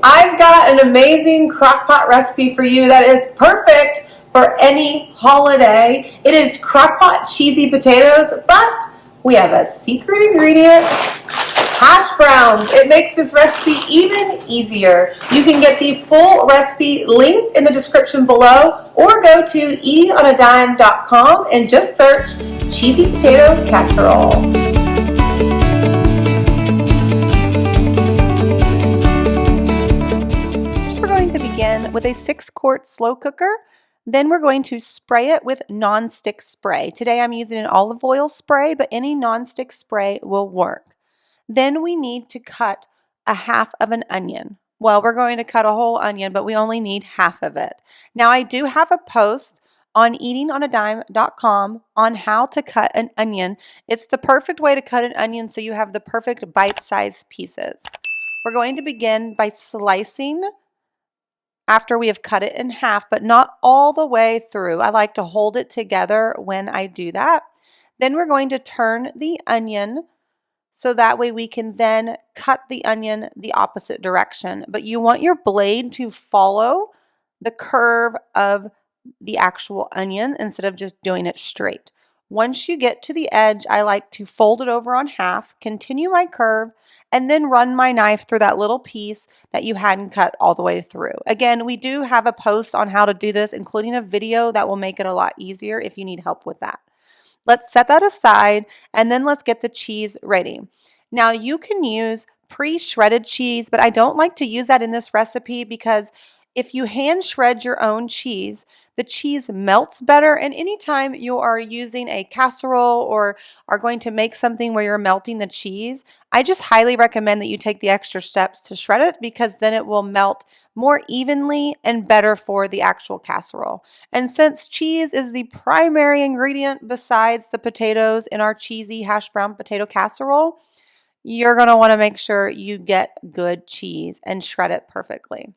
I've got an amazing crockpot recipe for you that is perfect for any holiday. It is Crockpot Cheesy Potatoes, but we have a secret ingredient, hash browns. It makes this recipe even easier. You can get the full recipe linked in the description below, or go to eatingonadime.com and just search cheesy potato casserole. With a 6-quart slow cooker. Then we're going to spray it with non-stick spray. Today I'm using an olive oil spray, but any non-stick spray will work. Then we need to cut a half of an onion. Well, we're going to cut a whole onion, but we only need half of it. Now I do have a post on eatingonadime.com on how to cut an onion. It's the perfect way to cut an onion so you have the perfect bite-sized pieces. We're going to begin by slicing after we have cut it in half, but not all the way through. I like to hold it together when I do that. Then we're going to turn the onion so that way we can then cut the onion the opposite direction. But you want your blade to follow the curve of the actual onion instead of just doing it straight. Once you get to the edge, I like to fold it over on half, continue my curve, and then run my knife through that little piece that you hadn't cut all the way through. Again, we do have a post on how to do this, including a video that will make it a lot easier if you need help with that. Let's set that aside, and then let's get the cheese ready. Now, you can use pre-shredded cheese, but I don't like to use that in this recipe because if you hand shred your own cheese, the cheese melts better, and anytime you are using a casserole or are going to make something where you're melting the cheese, I just highly recommend that you take the extra steps to shred it because then it will melt more evenly and better for the actual casserole. And since cheese is the primary ingredient besides the potatoes in our cheesy hash brown potato casserole, you're going to want to make sure you get good cheese and shred it perfectly.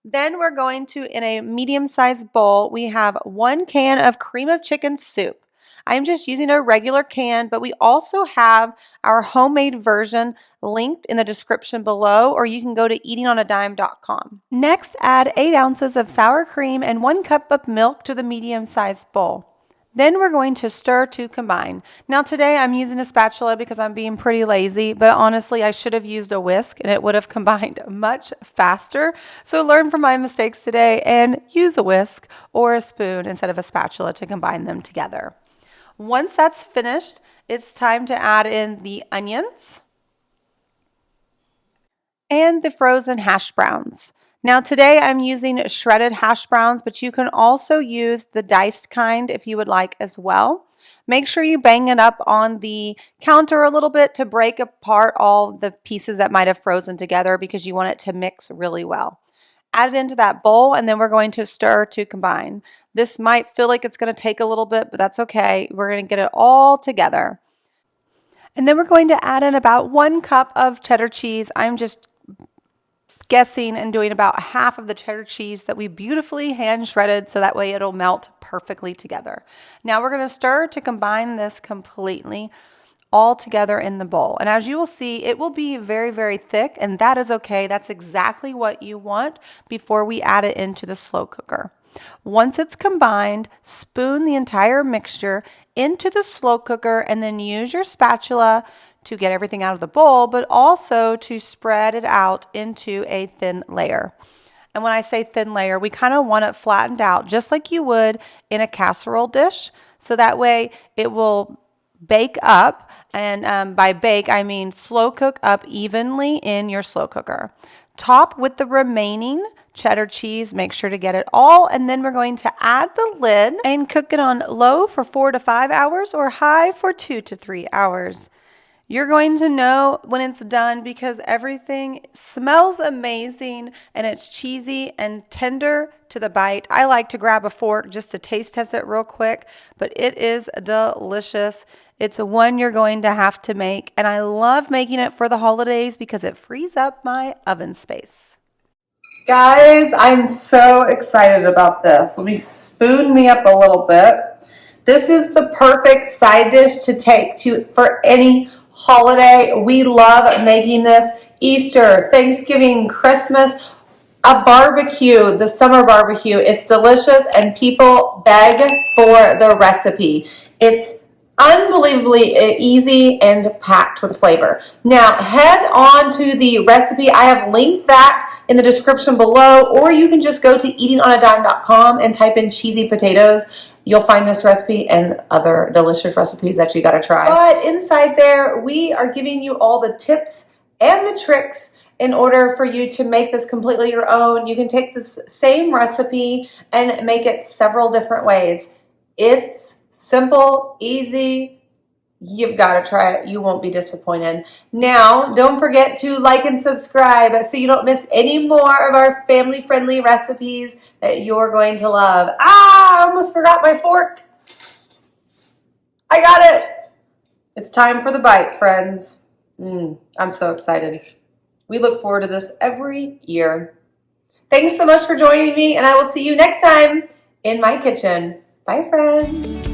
Then we're going to, in a medium-sized bowl, we have 1 can of cream of chicken soup. I'm just using a regular can, but we also have our homemade version linked in the description below, or you can go to eatingonadime.com. Next, add 8 ounces of sour cream and 1 cup of milk to the medium-sized bowl. Then we're going to stir to combine. Now today I'm using a spatula because I'm being pretty lazy, but honestly I should have used a whisk and it would have combined much faster. So learn from my mistakes today and use a whisk or a spoon instead of a spatula to combine them together. Once that's finished, it's time to add in the onions and the frozen hash browns. Now today I'm using shredded hash browns, but you can also use the diced kind if you would like as well. Make sure you bang it up on the counter a little bit to break apart all the pieces that might have frozen together because you want it to mix really well. Add it into that bowl and then we're going to stir to combine. This might feel like it's going to take a little bit, but that's okay. We're going to get it all together. And then we're going to add in about 1 cup of cheddar cheese. I'm just guessing and doing about half of the cheddar cheese that we beautifully hand shredded so that way it'll melt perfectly together. Now we're going to stir to combine this completely all together in the bowl. And as you will see, it will be very, very thick, and that is okay. That's exactly what you want before we add it into the slow cooker. Once it's combined, spoon the entire mixture into the slow cooker and then use your spatula to get everything out of the bowl, but also to spread it out into a thin layer. And when I say thin layer, we kind of want it flattened out just like you would in a casserole dish. So that way it will bake up, and by bake I mean slow cook up evenly in your slow cooker. Top with the remaining cheddar cheese, make sure to get it all, and then we're going to add the lid and cook it on low for 4 to 5 hours or high for 2 to 3 hours. You're going to know when it's done because everything smells amazing and it's cheesy and tender to the bite. I like to grab a fork just to taste test it real quick, but it is delicious. It's one you're going to have to make, and I love making it for the holidays because it frees up my oven space. Guys, I'm so excited about this. Let me spoon me up a little bit. This is the perfect side dish to take to for any holiday. We love making this Easter, Thanksgiving, Christmas, a barbecue, the summer barbecue. It's delicious and people beg for the recipe. It's unbelievably easy and packed with flavor. Now head on to the recipe. I have linked that in the description below, or you can just go to eatingonadime.com and type in cheesy potatoes. You'll find this recipe and other delicious recipes that you gotta try. But inside there, we are giving you all the tips and the tricks in order for you to make this completely your own. You can take this same recipe and make it several different ways. It's simple, easy. You've got to try it. You won't be disappointed. Now, don't forget to like and subscribe so you don't miss any more of our family-friendly recipes that you're going to love. I almost forgot my fork. I got it. It's time for the bite, friends. I'm so excited. We look forward to this every year. Thanks so much for joining me, and I will see you next time in my kitchen. Bye, friends.